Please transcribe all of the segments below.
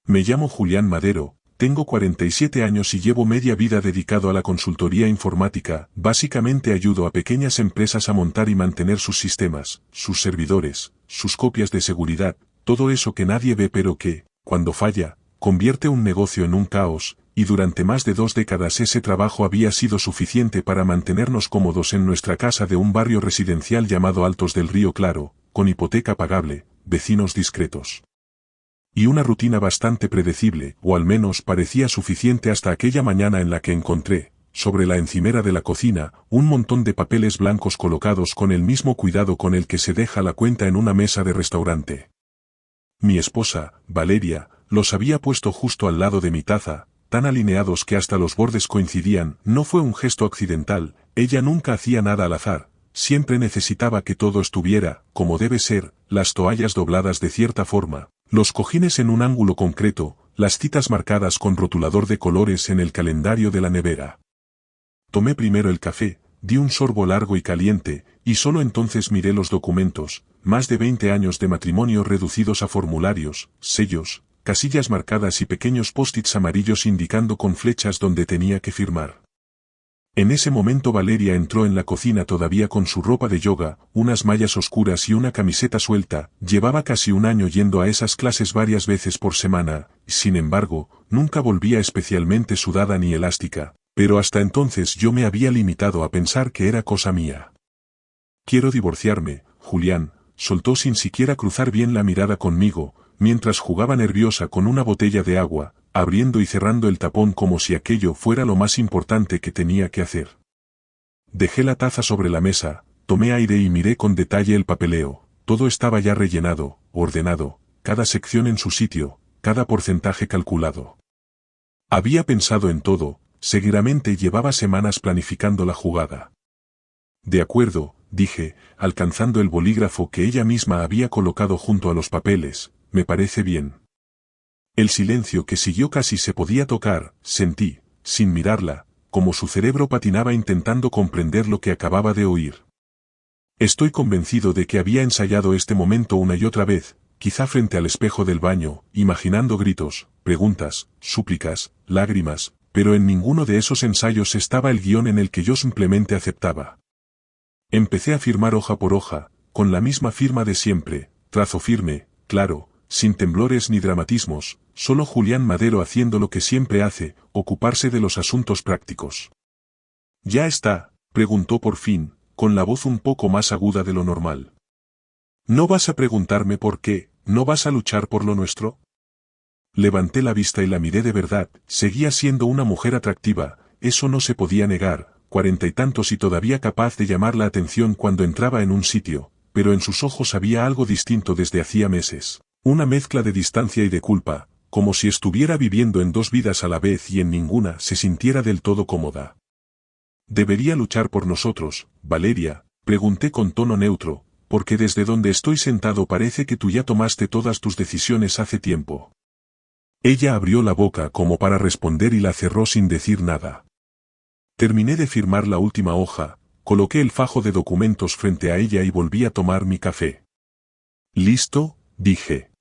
Me llamo Julián Madero, tengo 47 años y llevo media vida dedicado a la consultoría informática. Básicamente ayudo a pequeñas empresas a montar y mantener sus sistemas, sus servidores, sus copias de seguridad, todo eso que nadie ve pero que, cuando falla, convierte un negocio en un caos, y durante más de 2 décadas ese trabajo había sido suficiente para mantenernos cómodos en nuestra casa de un barrio residencial llamado Altos del Río Claro, con hipoteca pagable, vecinos discretos y una rutina bastante predecible, o al menos parecía suficiente hasta aquella mañana en la que encontré, sobre la encimera de la cocina, un montón de papeles blancos colocados con el mismo cuidado con el que se deja la cuenta en una mesa de restaurante. Mi esposa, Valeria, los había puesto justo al lado de mi taza, tan alineados que hasta los bordes coincidían. No fue un gesto accidental, ella nunca hacía nada al azar, siempre necesitaba que todo estuviera, como debe ser, las toallas dobladas de cierta forma, los cojines en un ángulo concreto, las citas marcadas con rotulador de colores en el calendario de la nevera. Tomé primero el café, di un sorbo largo y caliente, y solo entonces miré los documentos, más de 20 años de matrimonio reducidos a formularios, sellos, casillas marcadas y pequeños post-its amarillos indicando con flechas donde tenía que firmar. En ese momento Valeria entró en la cocina todavía con su ropa de yoga, unas mallas oscuras y una camiseta suelta. Llevaba casi un año yendo a esas clases varias veces por semana, sin embargo, nunca volvía especialmente sudada ni elástica, pero hasta entonces yo me había limitado a pensar que era cosa mía. Quiero divorciarme, Julián, soltó sin siquiera cruzar bien la mirada conmigo, mientras jugaba nerviosa con una botella de agua, abriendo y cerrando el tapón como si aquello fuera lo más importante que tenía que hacer. Dejé la taza sobre la mesa, tomé aire y miré con detalle el papeleo. Todo estaba ya rellenado, ordenado, cada sección en su sitio, cada porcentaje calculado. Había pensado en todo, seguramente llevaba semanas planificando la jugada. De acuerdo, dije, alcanzando el bolígrafo que ella misma había colocado junto a los papeles, me parece bien. El silencio que siguió casi se podía tocar, sentí, sin mirarla, como su cerebro patinaba intentando comprender lo que acababa de oír. Estoy convencido de que había ensayado este momento una y otra vez, quizá frente al espejo del baño, imaginando gritos, preguntas, súplicas, lágrimas, pero en ninguno de esos ensayos estaba el guión en el que yo simplemente aceptaba. Empecé a firmar hoja por hoja, con la misma firma de siempre, trazo firme, claro, sin temblores ni dramatismos, solo Julián Madero haciendo lo que siempre hace, ocuparse de los asuntos prácticos. ¿Ya está?, preguntó por fin, con la voz un poco más aguda de lo normal. ¿No vas a preguntarme por qué, no vas a luchar por lo nuestro? Levanté la vista y la miré de verdad. Seguía siendo una mujer atractiva, eso no se podía negar, 40 y tantos y todavía capaz de llamar la atención cuando entraba en un sitio, pero en sus ojos había algo distinto desde hacía meses. Una mezcla de distancia y de culpa, como si estuviera viviendo en 2 vidas a la vez y en ninguna se sintiera del todo cómoda. ¿Debería luchar por nosotros, Valeria?, pregunté con tono neutro, porque desde donde estoy sentado parece que tú ya tomaste todas tus decisiones hace tiempo. Ella abrió la boca como para responder y la cerró sin decir nada. Terminé de firmar la última hoja, coloqué el fajo de documentos frente a ella y volví a tomar mi café. ¿Listo?, dije.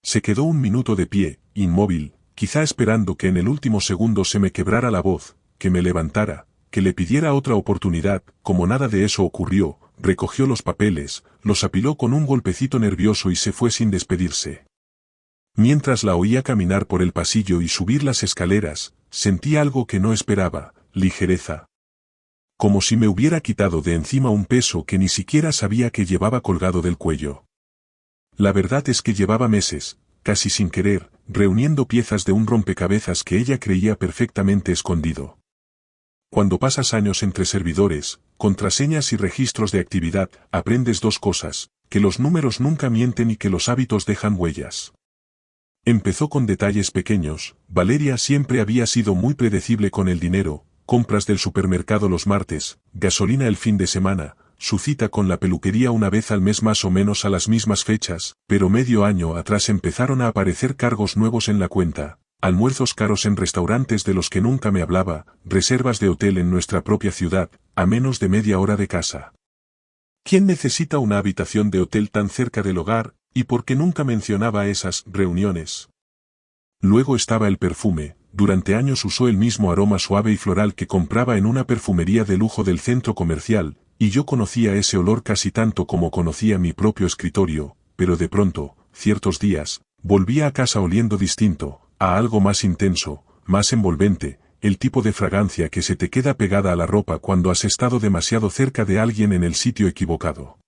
Se quedó un minuto de pie, inmóvil, quizá esperando que en el último segundo se me quebrara la voz, que me levantara, que le pidiera otra oportunidad. Como nada de eso ocurrió, recogió los papeles, los apiló con un golpecito nervioso y se fue sin despedirse. Mientras la oía caminar por el pasillo y subir las escaleras, sentí algo que no esperaba, ligereza. Como si me hubiera quitado de encima un peso que ni siquiera sabía que llevaba colgado del cuello. La verdad es que llevaba meses, casi sin querer, reuniendo piezas de un rompecabezas que ella creía perfectamente escondido. Cuando pasas años entre servidores, contraseñas y registros de actividad, aprendes 2 cosas, que los números nunca mienten y que los hábitos dejan huellas. Empezó con detalles pequeños. Valeria siempre había sido muy predecible con el dinero, compras del supermercado los martes, gasolina el fin de semana, su cita con la peluquería una vez al mes más o menos a las mismas fechas, pero medio año atrás empezaron a aparecer cargos nuevos en la cuenta, almuerzos caros en restaurantes de los que nunca me hablaba, reservas de hotel en nuestra propia ciudad, a menos de media hora de casa. ¿Quién necesita una habitación de hotel tan cerca del hogar, y por qué nunca mencionaba esas reuniones? Luego estaba el perfume. Durante años usó el mismo aroma suave y floral que compraba en una perfumería de lujo del centro comercial, y yo conocía ese olor casi tanto como conocía mi propio escritorio, pero de pronto, ciertos días, volvía a casa oliendo distinto, a algo más intenso, más envolvente, el tipo de fragancia que se te queda pegada a la ropa cuando has estado demasiado cerca de alguien en el sitio equivocado.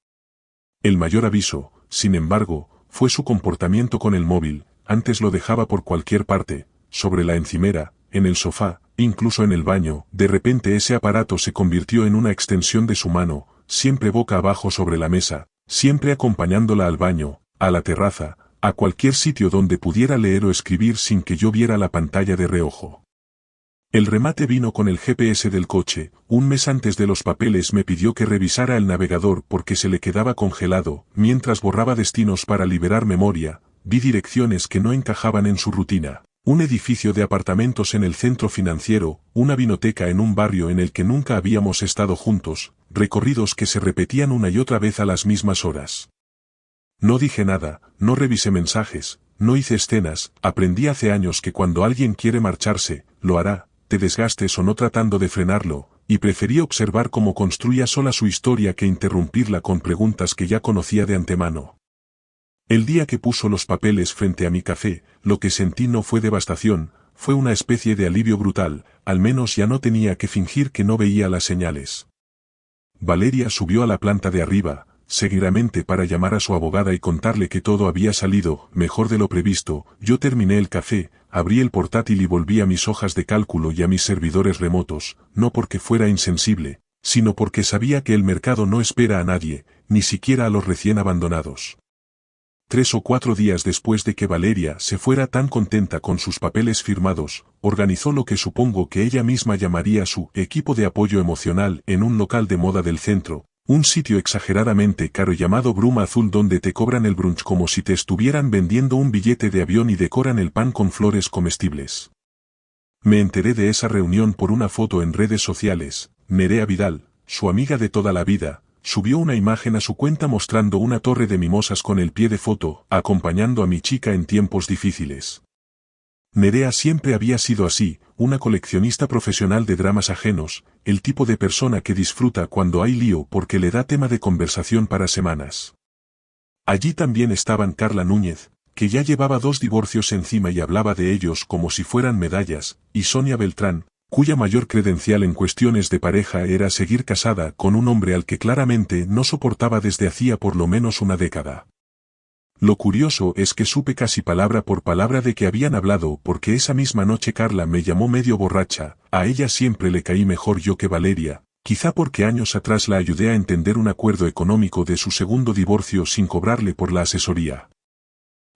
El mayor aviso, sin embargo, fue su comportamiento con el móvil. Antes lo dejaba por cualquier parte, sobre la encimera, en el sofá, incluso en el baño. De repente ese aparato se convirtió en una extensión de su mano, siempre boca abajo sobre la mesa, siempre acompañándola al baño, a la terraza, a cualquier sitio donde pudiera leer o escribir sin que yo viera la pantalla de reojo. El remate vino con el GPS del coche. Un mes antes de los papeles me pidió que revisara el navegador porque se le quedaba congelado. Mientras borraba destinos para liberar memoria, vi direcciones que no encajaban en su rutina. Un edificio de apartamentos en el centro financiero, una vinoteca en un barrio en el que nunca habíamos estado juntos, recorridos que se repetían una y otra vez a las mismas horas. No dije nada, no revisé mensajes, no hice escenas. Aprendí hace años que cuando alguien quiere marcharse, lo hará, te desgastes o no tratando de frenarlo, y preferí observar cómo construía sola su historia que interrumpirla con preguntas que ya conocía de antemano. El día que puso los papeles frente a mi café, lo que sentí no fue devastación, fue una especie de alivio brutal. Al menos ya no tenía que fingir que no veía las señales. Valeria subió a la planta de arriba, seguidamente para llamar a su abogada y contarle que todo había salido mejor de lo previsto. Yo terminé el café, abrí el portátil y volví a mis hojas de cálculo y a mis servidores remotos, no porque fuera insensible, sino porque sabía que el mercado no espera a nadie, ni siquiera a los recién abandonados. 3 o 4 días después de que Valeria se fuera tan contenta con sus papeles firmados, organizó lo que supongo que ella misma llamaría su equipo de apoyo emocional en un local de moda del centro, un sitio exageradamente caro llamado Bruma Azul donde te cobran el brunch como si te estuvieran vendiendo un billete de avión y decoran el pan con flores comestibles. Me enteré de esa reunión por una foto en redes sociales. Nerea Vidal, su amiga de toda la vida, subió una imagen a su cuenta mostrando una torre de mimosas con el pie de foto, acompañando a mi chica en tiempos difíciles. Nerea siempre había sido así, una coleccionista profesional de dramas ajenos, el tipo de persona que disfruta cuando hay lío porque le da tema de conversación para semanas. Allí también estaban Carla Núñez, que ya llevaba 2 divorcios encima y hablaba de ellos como si fueran medallas, y Sonia Beltrán, cuya mayor credencial en cuestiones de pareja era seguir casada con un hombre al que claramente no soportaba desde hacía por lo menos una década. Lo curioso es que supe casi palabra por palabra de que habían hablado porque esa misma noche Carla me llamó medio borracha. A ella siempre le caí mejor yo que Valeria, quizá porque años atrás la ayudé a entender un acuerdo económico de su segundo divorcio sin cobrarle por la asesoría.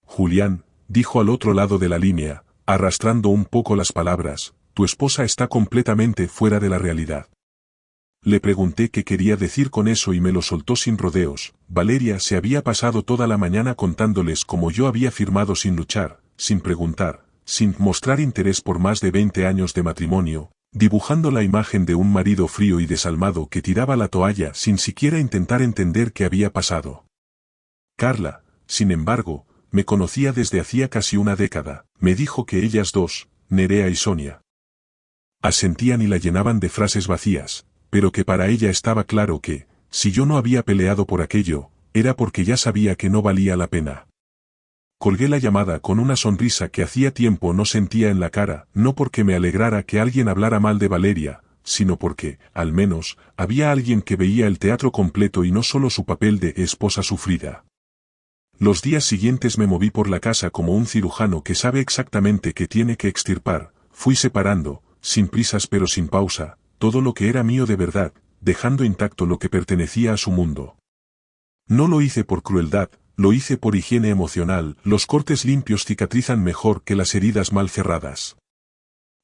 Julián, dijo al otro lado de la línea, arrastrando un poco las palabras, tu esposa está completamente fuera de la realidad. Le pregunté qué quería decir con eso y me lo soltó sin rodeos. Valeria se había pasado toda la mañana contándoles cómo yo había firmado sin luchar, sin preguntar, sin mostrar interés por más de 20 años de matrimonio, dibujando la imagen de un marido frío y desalmado que tiraba la toalla sin siquiera intentar entender qué había pasado. Carla, sin embargo, me conocía desde hacía casi una década. Me dijo que ellas dos, Nerea y Sonia, asentían y la llenaban de frases vacías, pero que para ella estaba claro que, si yo no había peleado por aquello, era porque ya sabía que no valía la pena. Colgué la llamada con una sonrisa que hacía tiempo no sentía en la cara, no porque me alegrara que alguien hablara mal de Valeria, sino porque, al menos, había alguien que veía el teatro completo y no solo su papel de esposa sufrida. Los días siguientes me moví por la casa como un cirujano que sabe exactamente qué tiene que extirpar. Fui separando, sin prisas pero sin pausa, todo lo que era mío de verdad, dejando intacto lo que pertenecía a su mundo. No lo hice por crueldad, lo hice por higiene emocional. Los cortes limpios cicatrizan mejor que las heridas mal cerradas.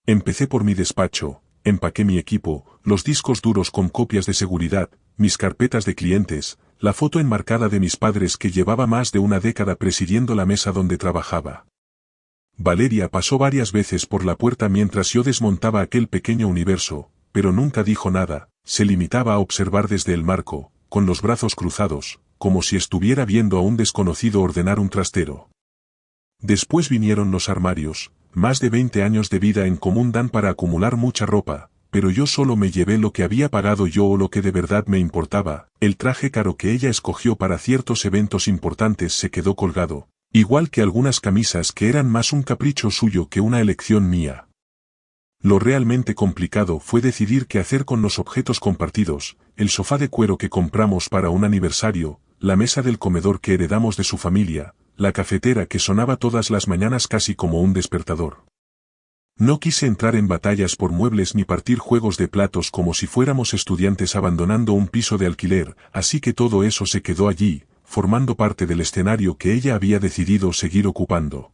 Empecé por mi despacho, empaqué mi equipo, los discos duros con copias de seguridad, mis carpetas de clientes, la foto enmarcada de mis padres que llevaba más de una década presidiendo la mesa donde trabajaba. Valeria pasó varias veces por la puerta mientras yo desmontaba aquel pequeño universo, pero nunca dijo nada, se limitaba a observar desde el marco, con los brazos cruzados, como si estuviera viendo a un desconocido ordenar un trastero. Después vinieron los armarios, más de 20 años de vida en común dan para acumular mucha ropa, pero yo solo me llevé lo que había pagado yo o lo que de verdad me importaba. El traje caro que ella escogió para ciertos eventos importantes se quedó colgado, igual que algunas camisas que eran más un capricho suyo que una elección mía. Lo realmente complicado fue decidir qué hacer con los objetos compartidos, el sofá de cuero que compramos para un aniversario, la mesa del comedor que heredamos de su familia, la cafetera que sonaba todas las mañanas casi como un despertador. No quise entrar en batallas por muebles ni partir juegos de platos como si fuéramos estudiantes abandonando un piso de alquiler, así que todo eso se quedó allí, formando parte del escenario que ella había decidido seguir ocupando.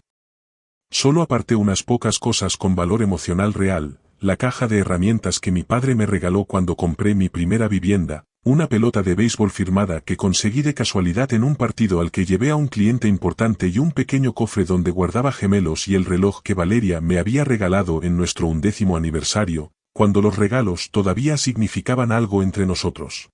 Solo aparté unas pocas cosas con valor emocional real, la caja de herramientas que mi padre me regaló cuando compré mi primera vivienda, una pelota de béisbol firmada que conseguí de casualidad en un partido al que llevé a un cliente importante y un pequeño cofre donde guardaba gemelos y el reloj que Valeria me había regalado en nuestro 11º aniversario, cuando los regalos todavía significaban algo entre nosotros.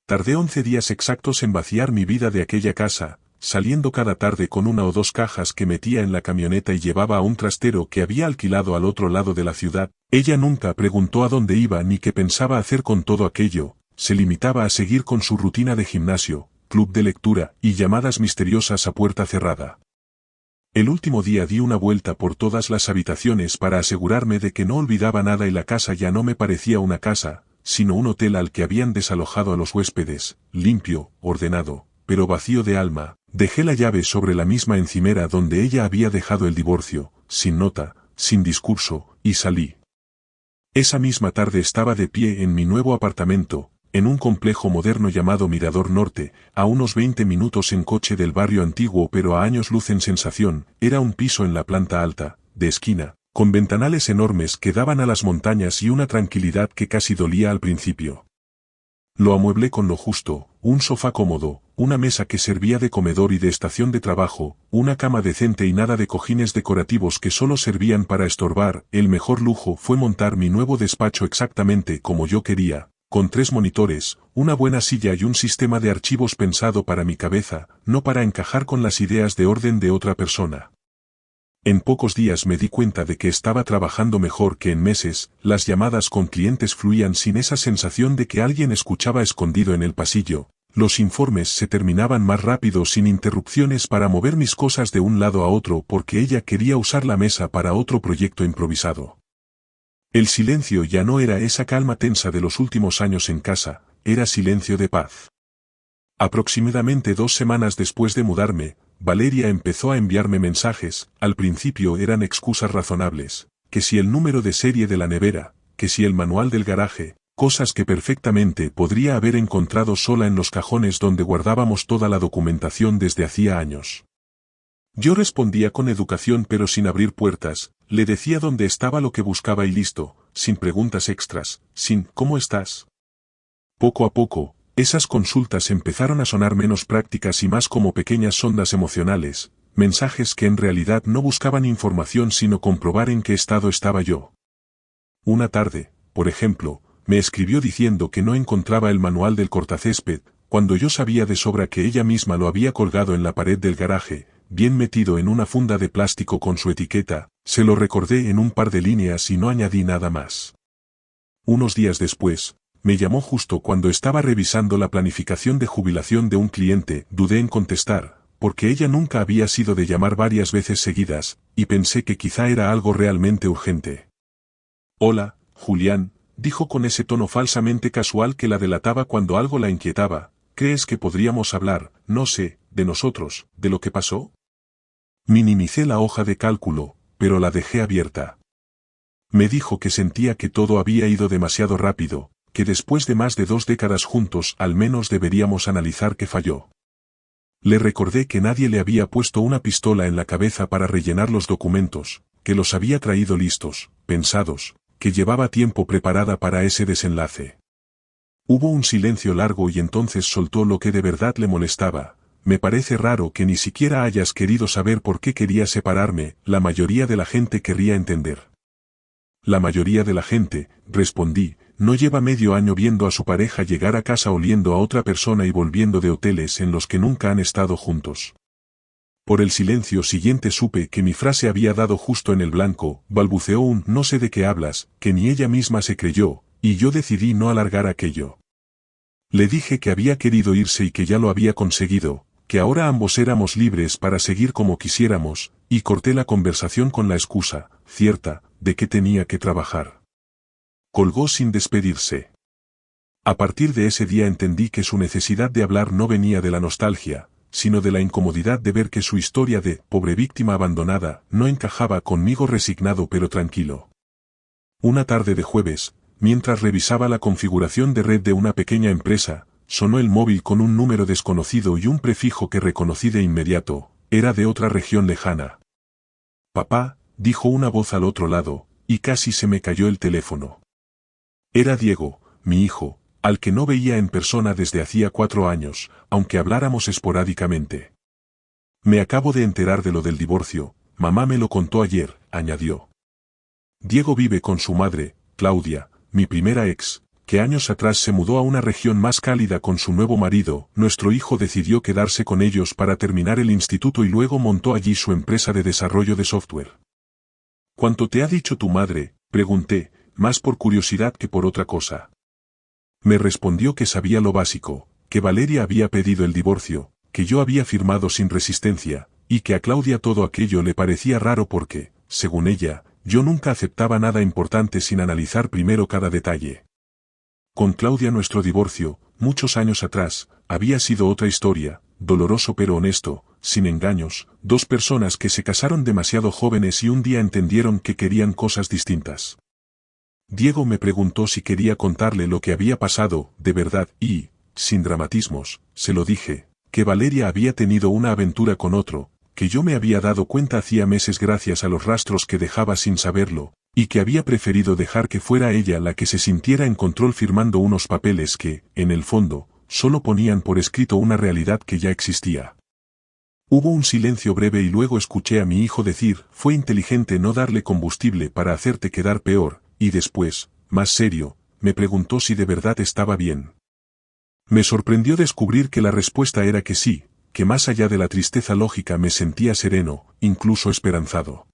Tardé 11 días exactos en vaciar mi vida de aquella casa, saliendo cada tarde con 1 o 2 cajas que metía en la camioneta y llevaba a un trastero que había alquilado al otro lado de la ciudad. Ella nunca preguntó a dónde iba ni qué pensaba hacer con todo aquello, se limitaba a seguir con su rutina de gimnasio, club de lectura y llamadas misteriosas a puerta cerrada. El último día di una vuelta por todas las habitaciones para asegurarme de que no olvidaba nada y la casa ya no me parecía una casa, sino un hotel al que habían desalojado a los huéspedes, limpio, ordenado, pero vacío de alma. Dejé la llave sobre la misma encimera donde ella había dejado el divorcio, sin nota, sin discurso, y salí. Esa misma tarde estaba de pie en mi nuevo apartamento, en un complejo moderno llamado Mirador Norte, a unos 20 minutos en coche del barrio antiguo pero a años luz en sensación. Era un piso en la planta alta, de esquina, con ventanales enormes que daban a las montañas y una tranquilidad que casi dolía al principio. Lo amueblé con lo justo, un sofá cómodo, una mesa que servía de comedor y de estación de trabajo, una cama decente y nada de cojines decorativos que solo servían para estorbar. El mejor lujo fue montar mi nuevo despacho exactamente como yo quería, con 3 monitores, una buena silla y un sistema de archivos pensado para mi cabeza, no para encajar con las ideas de orden de otra persona. En pocos días me di cuenta de que estaba trabajando mejor que en meses, las llamadas con clientes fluían sin esa sensación de que alguien escuchaba escondido en el pasillo, los informes se terminaban más rápido sin interrupciones para mover mis cosas de un lado a otro porque ella quería usar la mesa para otro proyecto improvisado. El silencio ya no era esa calma tensa de los últimos años en casa, era silencio de paz. Aproximadamente 2 semanas después de mudarme, Valeria empezó a enviarme mensajes. Al principio eran excusas razonables, que si el número de serie de la nevera, que si el manual del garaje, cosas que perfectamente podría haber encontrado sola en los cajones donde guardábamos toda la documentación desde hacía años. Yo respondía con educación pero sin abrir puertas, le decía dónde estaba lo que buscaba y listo, sin preguntas extras, sin ¿cómo estás? Poco a poco, esas consultas empezaron a sonar menos prácticas y más como pequeñas sondas emocionales, mensajes que en realidad no buscaban información sino comprobar en qué estado estaba yo. Una tarde, por ejemplo, me escribió diciendo que no encontraba el manual del cortacésped, cuando yo sabía de sobra que ella misma lo había colgado en la pared del garaje, bien metido en una funda de plástico con su etiqueta. Se lo recordé en un par de líneas y no añadí nada más. Unos días después, me llamó justo cuando estaba revisando la planificación de jubilación de un cliente. Dudé en contestar, porque ella nunca había sido de llamar varias veces seguidas, y pensé que quizá era algo realmente urgente. Hola, Julián, dijo con ese tono falsamente casual que la delataba cuando algo la inquietaba. ¿Crees que podríamos hablar, no sé, de nosotros, de lo que pasó? Minimicé la hoja de cálculo, pero la dejé abierta. Me dijo que sentía que todo había ido demasiado rápido, que después de más de 2 décadas juntos al menos deberíamos analizar qué falló. Le recordé que nadie le había puesto una pistola en la cabeza para rellenar los documentos, que los había traído listos, pensados, que llevaba tiempo preparada para ese desenlace. Hubo un silencio largo y entonces soltó lo que de verdad le molestaba. Me parece raro que ni siquiera hayas querido saber por qué quería separarme. La mayoría de la gente querría entender. La mayoría de la gente, respondí, no lleva medio año viendo a su pareja llegar a casa oliendo a otra persona y volviendo de hoteles en los que nunca han estado juntos. Por el silencio siguiente supe que mi frase había dado justo en el blanco, balbuceó un no sé de qué hablas, que ni ella misma se creyó, y yo decidí no alargar aquello. Le dije que había querido irse y que ya lo había conseguido, que ahora ambos éramos libres para seguir como quisiéramos, y corté la conversación con la excusa, cierta, de que tenía que trabajar. Colgó sin despedirse. A partir de ese día entendí que su necesidad de hablar no venía de la nostalgia, sino de la incomodidad de ver que su historia de pobre víctima abandonada no encajaba conmigo, resignado pero tranquilo. Una tarde de jueves, mientras revisaba la configuración de red de una pequeña empresa, sonó el móvil con un número desconocido y un prefijo que reconocí de inmediato, era de otra región lejana. «Papá», dijo una voz al otro lado, y casi se me cayó el teléfono. Era Diego, mi hijo, al que no veía en persona desde hacía 4 años, aunque habláramos esporádicamente. «Me acabo de enterar de lo del divorcio, mamá me lo contó ayer», añadió. Diego vive con su madre, Claudia, mi primera ex, que años atrás se mudó a una región más cálida con su nuevo marido. Nuestro hijo decidió quedarse con ellos para terminar el instituto y luego montó allí su empresa de desarrollo de software. «¿Cuánto te ha dicho tu madre?», pregunté, más por curiosidad que por otra cosa. Me respondió que sabía lo básico, que Valeria había pedido el divorcio, que yo había firmado sin resistencia, y que a Claudia todo aquello le parecía raro porque, según ella, yo nunca aceptaba nada importante sin analizar primero cada detalle. Con Claudia nuestro divorcio, muchos años atrás, había sido otra historia, doloroso pero honesto, sin engaños, 2 personas que se casaron demasiado jóvenes y un día entendieron que querían cosas distintas. Diego me preguntó si quería contarle lo que había pasado, de verdad, y, sin dramatismos, se lo dije, que Valeria había tenido una aventura con otro, que yo me había dado cuenta hacía meses gracias a los rastros que dejaba sin saberlo, y que había preferido dejar que fuera ella la que se sintiera en control firmando unos papeles que, en el fondo, solo ponían por escrito una realidad que ya existía. Hubo un silencio breve y luego escuché a mi hijo decir, «Fue inteligente no darle combustible para hacerte quedar peor», y después, más serio, me preguntó si de verdad estaba bien. Me sorprendió descubrir que la respuesta era que sí, que más allá de la tristeza lógica me sentía sereno, incluso esperanzado.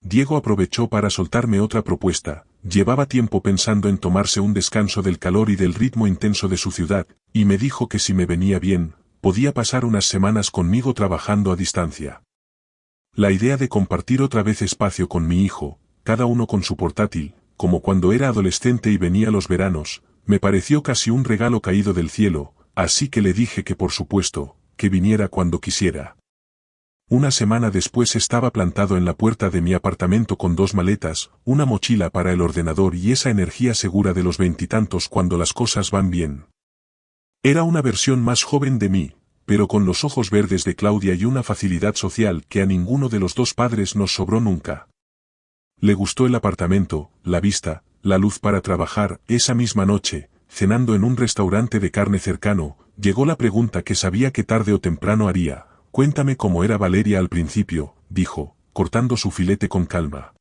Diego aprovechó para soltarme otra propuesta. Llevaba tiempo pensando en tomarse un descanso del calor y del ritmo intenso de su ciudad, y me dijo que si me venía bien, podía pasar unas semanas conmigo trabajando a distancia. La idea de compartir otra vez espacio con mi hijo, cada uno con su portátil, como cuando era adolescente y venía los veranos, me pareció casi un regalo caído del cielo, así que le dije que por supuesto, que viniera cuando quisiera. Una semana después estaba plantado en la puerta de mi apartamento con 2 maletas, una mochila para el ordenador y esa energía segura de los 20 y tantos cuando las cosas van bien. Era una versión más joven de mí, pero con los ojos verdes de Claudia y una facilidad social que a ninguno de los 2 padres nos sobró nunca. Le gustó el apartamento, la vista, la luz para trabajar. Esa misma noche, cenando en un restaurante de carne cercano, llegó la pregunta que sabía que tarde o temprano haría. «Cuéntame cómo era Valeria al principio», dijo, cortando su filete con calma.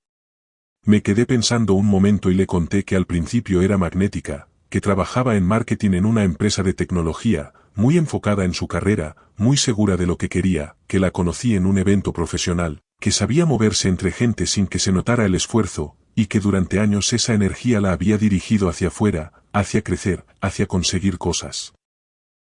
Me quedé pensando un momento y le conté que al principio era magnética, que trabajaba en marketing en una empresa de tecnología, muy enfocada en su carrera, muy segura de lo que quería, que la conocí en un evento profesional, que sabía moverse entre gente sin que se notara el esfuerzo, y que durante años esa energía la había dirigido hacia afuera, hacia crecer, hacia conseguir cosas.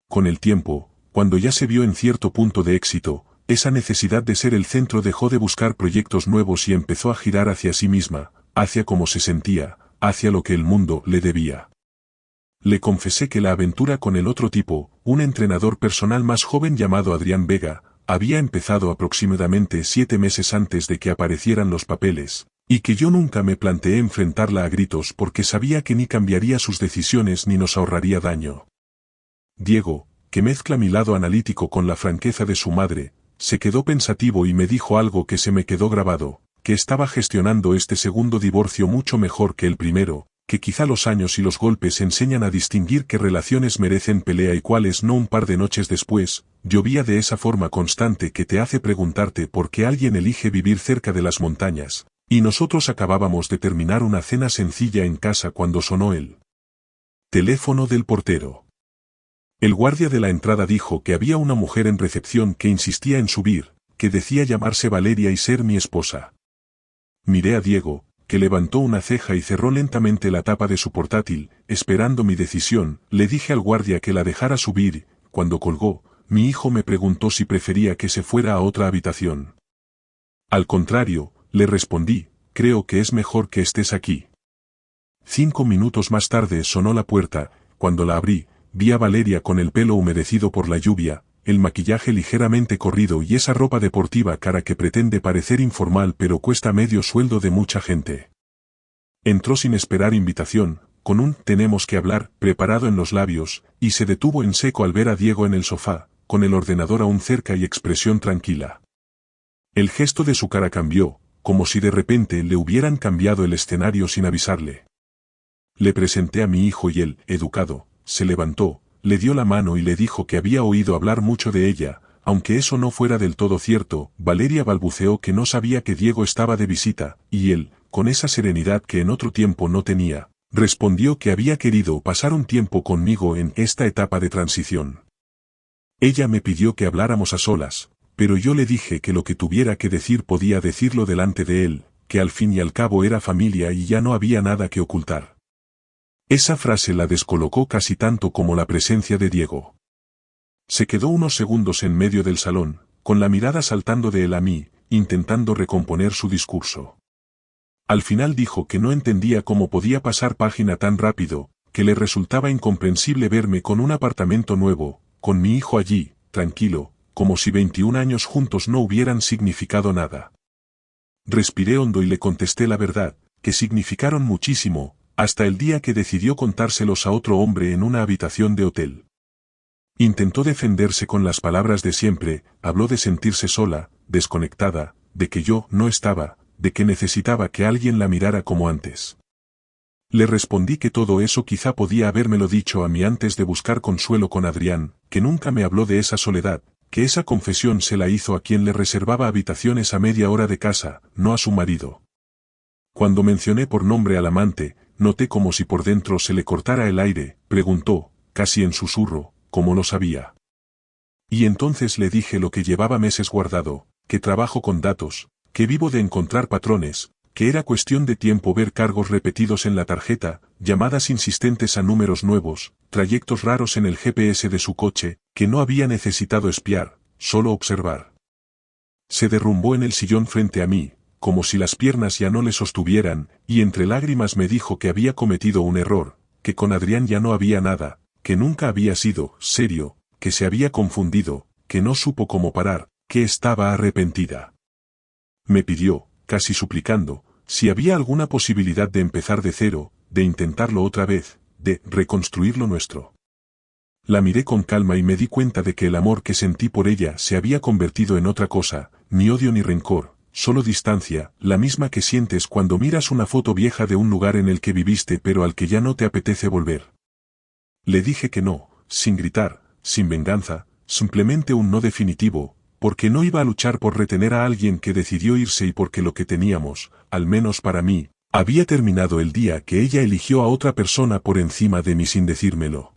Con el tiempo, cuando ya se vio en cierto punto de éxito, esa necesidad de ser el centro dejó de buscar proyectos nuevos y empezó a girar hacia sí misma, hacia cómo se sentía, hacia lo que el mundo le debía. Le confesé que la aventura con el otro tipo, un entrenador personal más joven llamado Adrián Vega, había empezado aproximadamente 7 meses antes de que aparecieran los papeles, y que yo nunca me planteé enfrentarla a gritos porque sabía que ni cambiaría sus decisiones ni nos ahorraría daño. Diego, que mezcla mi lado analítico con la franqueza de su madre, se quedó pensativo y me dijo algo que se me quedó grabado, que estaba gestionando este segundo divorcio mucho mejor que el primero, que quizá los años y los golpes enseñan a distinguir qué relaciones merecen pelea y cuáles no. Un par de noches después, llovía de esa forma constante que te hace preguntarte por qué alguien elige vivir cerca de las montañas, y nosotros acabábamos de terminar una cena sencilla en casa cuando sonó el teléfono del portero. El guardia de la entrada dijo que había una mujer en recepción que insistía en subir, que decía llamarse Valeria y ser mi esposa. Miré a Diego, que levantó una ceja y cerró lentamente la tapa de su portátil, esperando mi decisión. Le dije al guardia que la dejara subir. Cuando colgó, mi hijo me preguntó si prefería que se fuera a otra habitación. Al contrario, le respondí, creo que es mejor que estés aquí. 5 minutos más tarde sonó la puerta. Cuando la abrí, vi a Valeria con el pelo humedecido por la lluvia, el maquillaje ligeramente corrido y esa ropa deportiva cara que pretende parecer informal pero cuesta medio sueldo de mucha gente. Entró sin esperar invitación, con un «tenemos que hablar» preparado en los labios, y se detuvo en seco al ver a Diego en el sofá, con el ordenador aún cerca y expresión tranquila. El gesto de su cara cambió, como si de repente le hubieran cambiado el escenario sin avisarle. Le presenté a mi hijo y él, educado, se levantó, le dio la mano y le dijo que había oído hablar mucho de ella, aunque eso no fuera del todo cierto. Valeria balbuceó que no sabía que Diego estaba de visita, y él, con esa serenidad que en otro tiempo no tenía, respondió que había querido pasar un tiempo conmigo en esta etapa de transición. Ella me pidió que habláramos a solas, pero yo le dije que lo que tuviera que decir podía decirlo delante de él, que al fin y al cabo era familia y ya no había nada que ocultar. Esa frase la descolocó casi tanto como la presencia de Diego. Se quedó unos segundos en medio del salón, con la mirada saltando de él a mí, intentando recomponer su discurso. Al final dijo que no entendía cómo podía pasar página tan rápido, que le resultaba incomprensible verme con un apartamento nuevo, con mi hijo allí, tranquilo, como si 21 años juntos no hubieran significado nada. Respiré hondo y le contesté la verdad, que significaron muchísimo, hasta el día que decidió contárselos a otro hombre en una habitación de hotel. Intentó defenderse con las palabras de siempre, habló de sentirse sola, desconectada, de que yo no estaba, de que necesitaba que alguien la mirara como antes. Le respondí que todo eso quizá podía habérmelo dicho a mí antes de buscar consuelo con Adrián, que nunca me habló de esa soledad, que esa confesión se la hizo a quien le reservaba habitaciones a media hora de casa, no a su marido. Cuando mencioné por nombre al amante, noté como si por dentro se le cortara el aire. Preguntó, casi en susurro, cómo lo sabía. Y entonces le dije lo que llevaba meses guardado, que trabajo con datos, que vivo de encontrar patrones, que era cuestión de tiempo ver cargos repetidos en la tarjeta, llamadas insistentes a números nuevos, trayectos raros en el GPS de su coche, que no había necesitado espiar, solo observar. Se derrumbó en el sillón frente a mí, como si las piernas ya no le sostuvieran, y entre lágrimas me dijo que había cometido un error, que con Adrián ya no había nada, que nunca había sido serio, que se había confundido, que no supo cómo parar, que estaba arrepentida. Me pidió, casi suplicando, si había alguna posibilidad de empezar de cero, de intentarlo otra vez, de reconstruir lo nuestro. La miré con calma y me di cuenta de que el amor que sentí por ella se había convertido en otra cosa, ni odio ni rencor, solo distancia, la misma que sientes cuando miras una foto vieja de un lugar en el que viviste pero al que ya no te apetece volver. Le dije que no, sin gritar, sin venganza, simplemente un no definitivo, porque no iba a luchar por retener a alguien que decidió irse y porque lo que teníamos, al menos para mí, había terminado el día que ella eligió a otra persona por encima de mí sin decírmelo.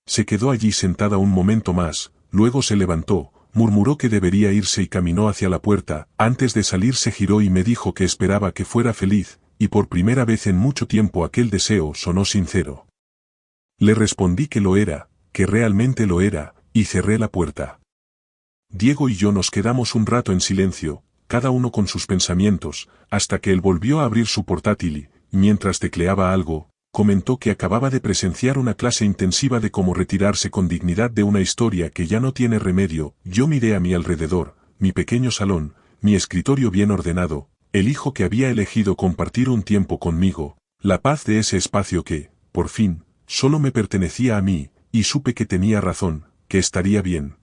Se quedó allí sentada un momento más, luego se levantó, murmuró que debería irse y caminó hacia la puerta. Antes de salir se giró y me dijo que esperaba que fuera feliz, y por primera vez en mucho tiempo aquel deseo sonó sincero. Le respondí que lo era, que realmente lo era, y cerré la puerta. Diego y yo nos quedamos un rato en silencio, cada uno con sus pensamientos, hasta que él volvió a abrir su portátil y, mientras tecleaba algo, comentó que acababa de presenciar una clase intensiva de cómo retirarse con dignidad de una historia que ya no tiene remedio. Yo miré a mi alrededor, mi pequeño salón, mi escritorio bien ordenado, el hijo que había elegido compartir un tiempo conmigo, la paz de ese espacio que, por fin, solo me pertenecía a mí, y supe que tenía razón, que estaría bien.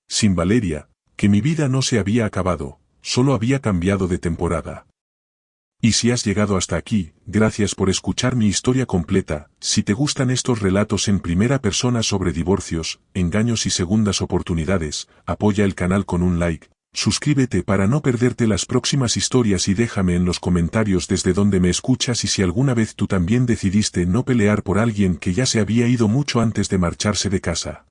Sin Valeria, que mi vida no se había acabado, solo había cambiado de temporada. Y si has llegado hasta aquí, gracias por escuchar mi historia completa. Si te gustan estos relatos en primera persona sobre divorcios, engaños y segundas oportunidades, apoya el canal con un like, suscríbete para no perderte las próximas historias y déjame en los comentarios desde donde me escuchas y si alguna vez tú también decidiste no pelear por alguien que ya se había ido mucho antes de marcharse de casa.